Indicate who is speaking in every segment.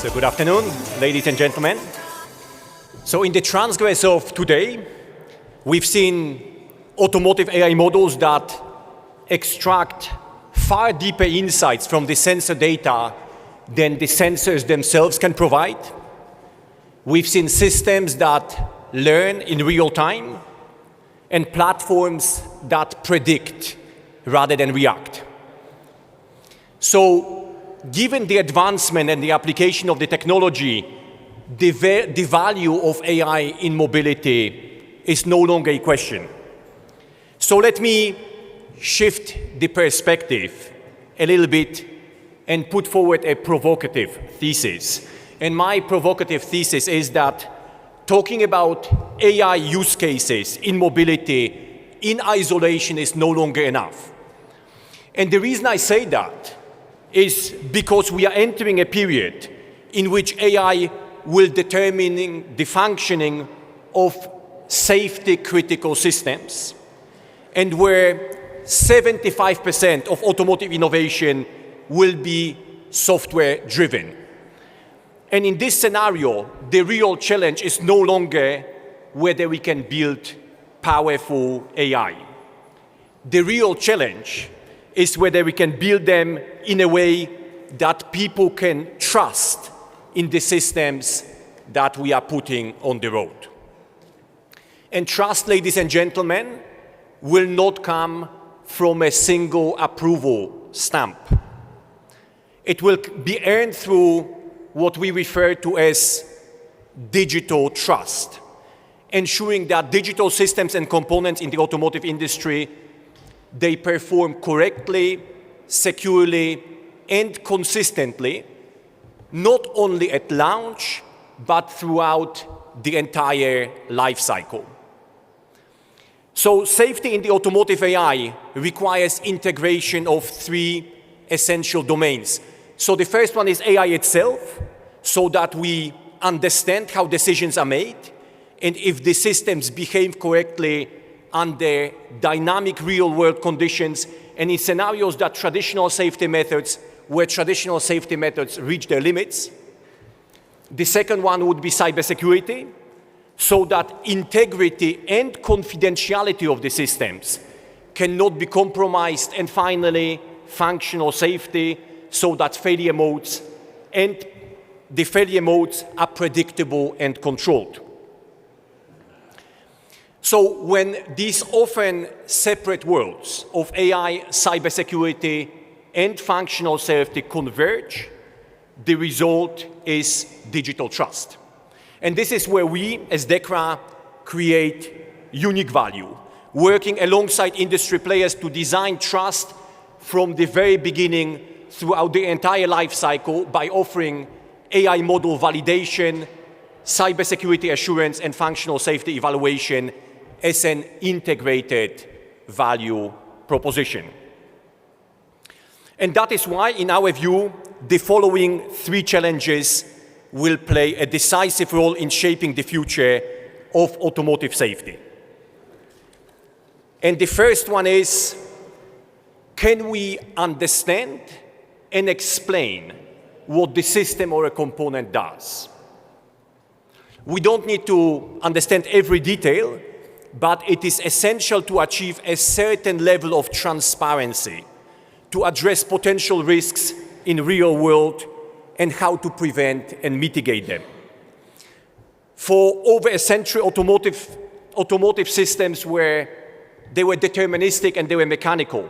Speaker 1: So good afternoon, ladies and gentlemen. So in the transgress of today, we've seen automotive AI models that extract far deeper insights from the sensor data than the sensors themselves can provide. We've seen systems that learn in real time and platforms that predict rather than react. So given the advancement and the application of the technology, the value of AI in mobility is no longer a question. So let me shift the perspective a little bit and put forward a provocative thesis. And my provocative thesis is that talking about AI use cases in mobility in isolation is no longer enough. And the reason I say that is because we are entering a period in which AI will determine the functioning of safety-critical systems, and where 75% of automotive innovation will be software-driven. And in this scenario, the real challenge is no longer whether we can build powerful AI. The real challenge is whether we can build them in a way that people can trust in the systems that we are putting on the road. And trust, ladies and gentlemen, will not come from a single approval stamp. It will be earned through what we refer to as digital trust, ensuring that digital systems and components in the automotive industry, they perform correctly, securely, and consistently, not only at launch, but throughout the entire life cycle. So safety in the automotive AI requires integration of three essential domains. So the first one is AI itself, so that we understand how decisions are made, and if the systems behave correctly under dynamic real-world conditions and in scenarios that where traditional safety methods reach their limits. The second one would be cybersecurity, so that integrity and confidentiality of the systems cannot be compromised. And finally, functional safety, so that failure modes are predictable and controlled. So when these often separate worlds of AI, cybersecurity, and functional safety converge, the result is digital trust. And this is where we, as DEKRA, create unique value, working alongside industry players to design trust from the very beginning throughout the entire life cycle by offering AI model validation, cybersecurity assurance, and functional safety evaluation as an integrated value proposition. And that is why, in our view, the following three challenges will play a decisive role in shaping the future of automotive safety. And the first one is, can we understand and explain what the system or a component does? We don't need to understand every detail, but it is essential to achieve a certain level of transparency to address potential risks in real world and how to prevent and mitigate them. For over a century, automotive systems were deterministic and they were mechanical.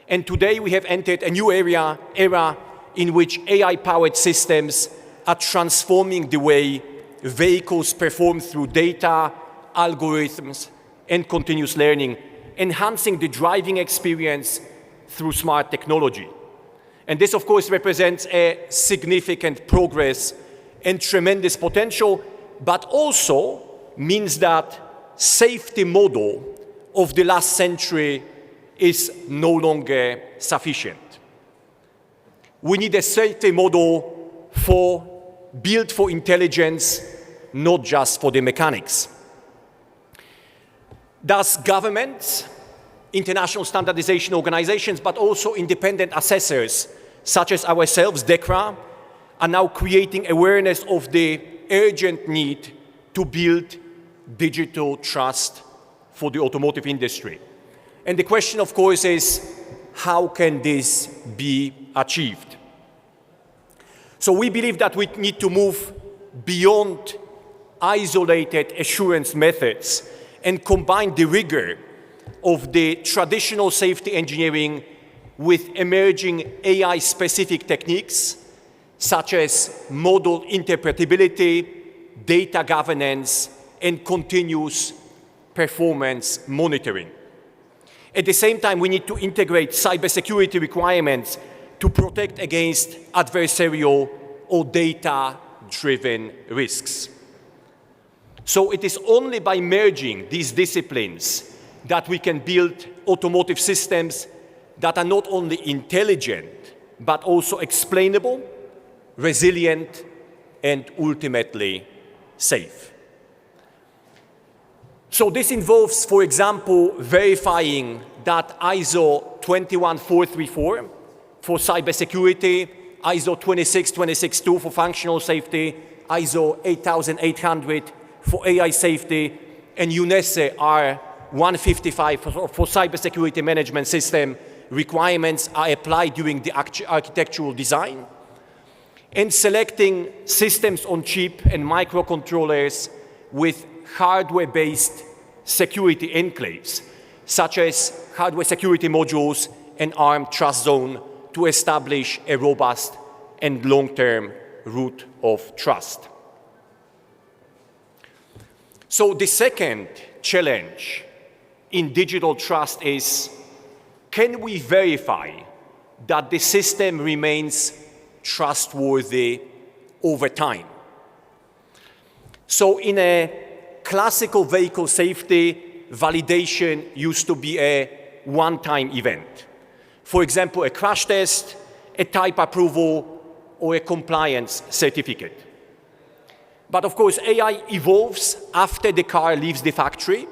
Speaker 1: And today we have entered a new era in which AI-powered systems are transforming the way vehicles perform through data, algorithms, and continuous learning, enhancing the driving experience through smart technology. And this, of course, represents a significant progress and tremendous potential, but also means that safety model of the last century is no longer sufficient. We need a safety model built for intelligence, not just for the mechanics. Thus, governments, international standardization organizations, but also independent assessors, such as ourselves, DEKRA, are now creating awareness of the urgent need to build digital trust for the automotive industry. And the question, of course, is how can this be achieved? So we believe that we need to move beyond isolated assurance methods and combine the rigor of the traditional safety engineering with emerging AI-specific techniques such as model interpretability, data governance, and continuous performance monitoring. At the same time, we need to integrate cybersecurity requirements to protect against adversarial or data-driven risks. So it is only by merging these disciplines that we can build automotive systems that are not only intelligent, but also explainable, resilient, and ultimately safe. So this involves, for example, verifying that ISO 21434 for cybersecurity, ISO 26262 for functional safety, ISO 8800 for AI safety, and UNESE R155 for cybersecurity management system requirements are applied during the architectural design, and selecting systems on chip and microcontrollers with hardware-based security enclaves, such as hardware security modules and ARM trust zone to establish a robust and long-term root of trust. So the second challenge in digital trust is, can we verify that the system remains trustworthy over time? So in a classical vehicle safety, validation used to be a one-time event. For example, a crash test, a type approval, or a compliance certificate. But of course, AI evolves after the car leaves the factory.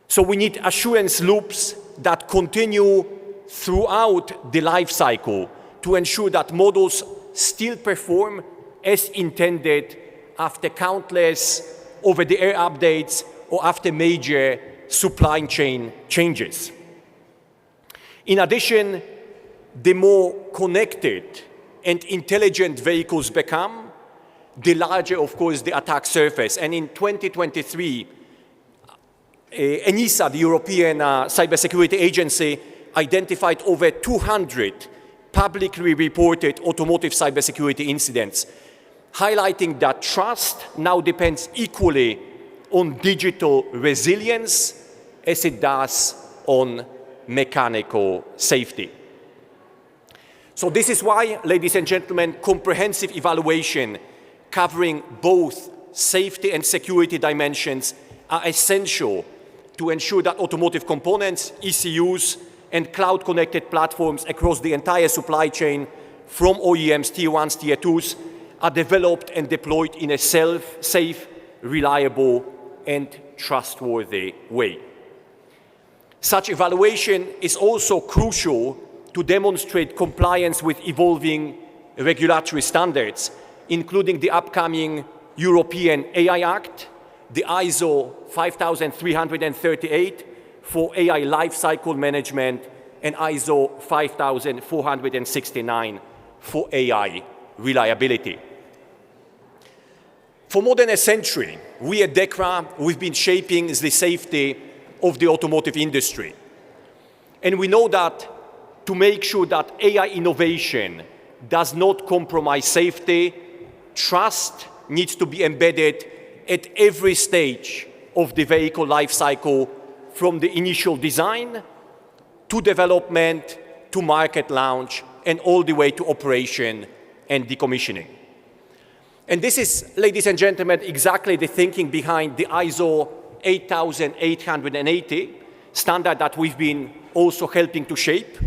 Speaker 1: So we need assurance loops that continue throughout the life cycle to ensure that models still perform as intended after countless over-the-air updates or after major supply chain changes. In addition, the more connected and intelligent vehicles become, the larger, of course, the attack surface. And in 2023, ENISA, the European Cybersecurity Agency, identified over 200 publicly reported automotive cybersecurity incidents, highlighting that trust now depends equally on digital resilience as it does on mechanical safety. So this is why, ladies and gentlemen, comprehensive evaluation covering both safety and security dimensions are essential to ensure that automotive components, ECUs, and cloud-connected platforms across the entire supply chain, from OEMs, Tier 1s, Tier 2s, are developed and deployed in a safe, reliable, and trustworthy way. Such evaluation is also crucial to demonstrate compliance with evolving regulatory standards, including the upcoming European AI Act, the ISO 5338 for AI lifecycle management, and ISO 5469 for AI reliability. For more than a century, we at DEKRA, we've been shaping the safety of the automotive industry. And we know that to make sure that AI innovation does not compromise safety, trust needs to be embedded at every stage of the vehicle life cycle, from the initial design to development to market launch and all the way to operation and decommissioning. And this is, ladies and gentlemen, exactly the thinking behind the ISO 8880 standard that we've been also helping to shape.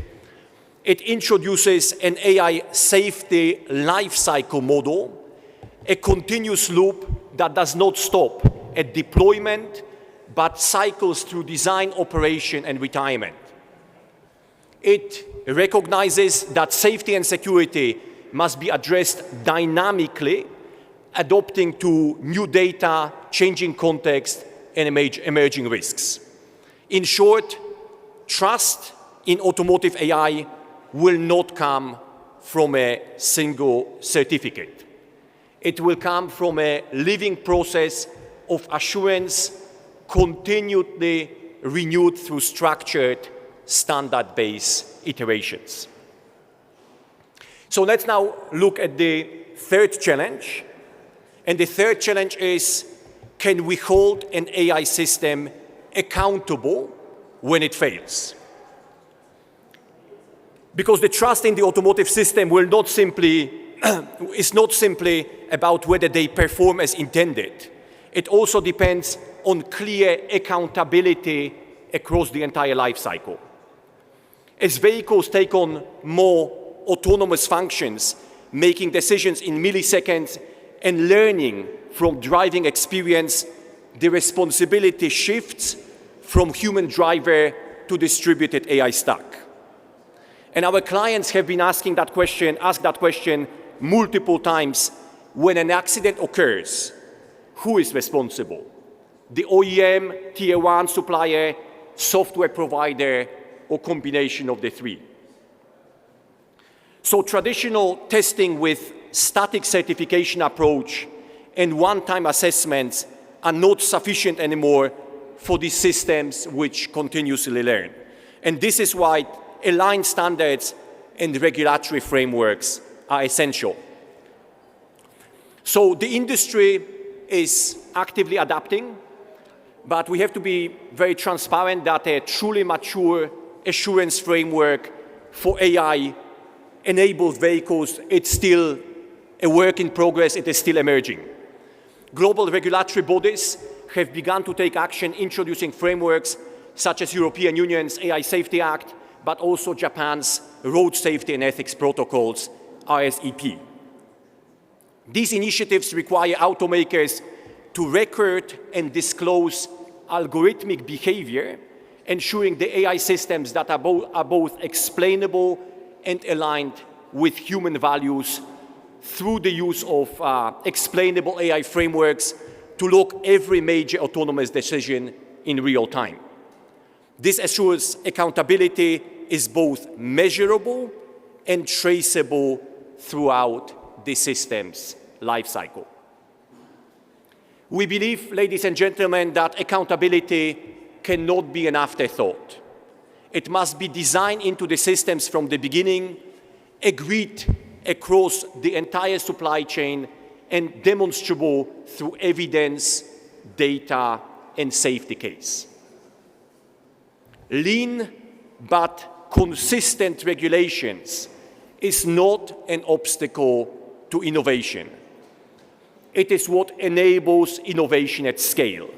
Speaker 1: It introduces an AI safety lifecycle model, a continuous loop that does not stop at deployment, but cycles through design, operation, and retirement. It recognizes that safety and security must be addressed dynamically, adapting to new data, changing context, and emerging risks. In short, trust in automotive AI will not come from a single certificate. It will come from a living process of assurance, continually renewed through structured, standard-based iterations. So let's now look at the third challenge. And the third challenge is, can we hold an AI system accountable when it fails? Because the trust in the automotive system will not simply, is not simply about whether they perform as intended. It also depends on clear accountability across the entire life cycle. As vehicles take on more autonomous functions, making decisions in milliseconds and learning from driving experience, the responsibility shifts from human driver to distributed AI stack. And our clients have been asked that question multiple times. When an accident occurs, who is responsible? The OEM, tier one supplier, software provider, or combination of the three? So traditional testing with static certification approach and one-time assessments are not sufficient anymore for these systems which continuously learn. And this is why aligned standards and regulatory frameworks are essential. So the industry is actively adapting, but we have to be very transparent that a truly mature assurance framework for AI-enabled vehicles, it's still a work in progress, it is still emerging. Global regulatory bodies have begun to take action, introducing frameworks such as European Union's AI Safety Act, but also Japan's Road Safety and Ethics Protocols, RSEP. These initiatives require automakers to record and disclose algorithmic behavior, ensuring the AI systems that are both explainable and aligned with human values through the use of explainable AI frameworks to log every major autonomous decision in real time. This assures accountability is both measurable and traceable throughout the system's life cycle. We believe, ladies and gentlemen, that accountability cannot be an afterthought. It must be designed into the systems from the beginning, agreed across the entire supply chain, and demonstrable through evidence, data, and safety case. Lean but consistent regulations is not an obstacle to innovation. It is what enables innovation at scale.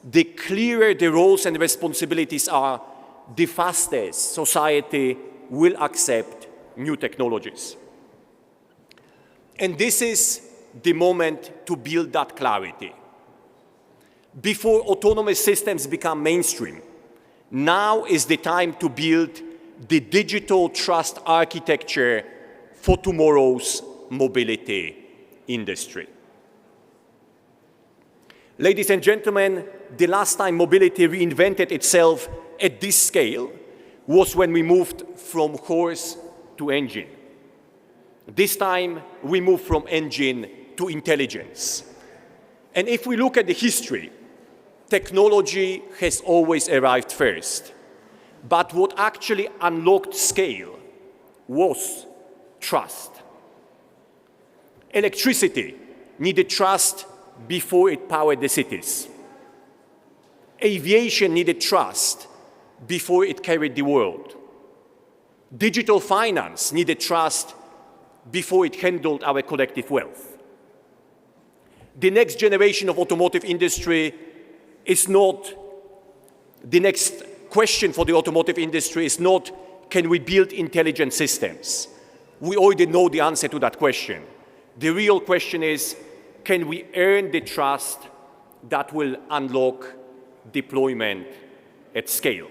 Speaker 1: The clearer the roles and responsibilities are, the faster society will accept new technologies. And this is the moment to build that clarity. Before autonomous systems become mainstream, now is the time to build the digital trust architecture for tomorrow's mobility industry. Ladies and gentlemen, the last time mobility reinvented itself at this scale was when we moved from horse to engine. This time, we moved from engine to intelligence. And if we look at the history, technology has always arrived first. But what actually unlocked scale was trust. Electricity needed trust before it powered the cities. Aviation needed trust before it carried the world. Digital finance needed trust before it handled our collective wealth. The next generation of automotive industry is not, the next question for the automotive industry is not, can we build intelligent systems? We already know the answer to that question. The real question is, can we earn the trust that will unlock deployment at scale?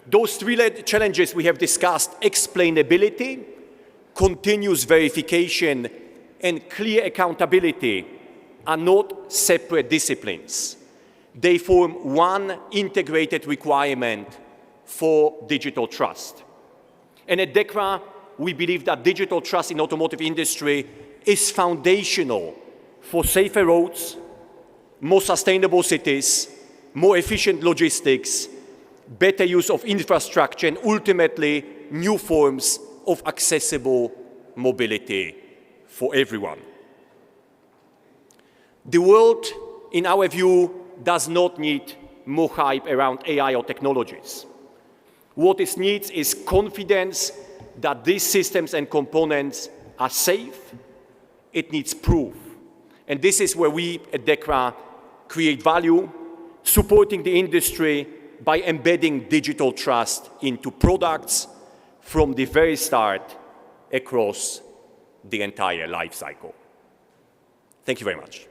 Speaker 1: Those three challenges we have discussed, explainability, continuous verification, and clear accountability, are not separate disciplines. They form one integrated requirement for digital trust. And at DEKRA, we believe that digital trust in automotive industry is foundational for safer roads, more sustainable cities, more efficient logistics, better use of infrastructure, and ultimately new forms of accessible mobility for everyone. The world, in our view, does not need more hype around AI or technologies. What it needs is confidence that these systems and components are safe. It needs proof. And this is where we at DEKRA create value, supporting the industry by embedding digital trust into products from the very start across the entire life cycle. Thank you very much.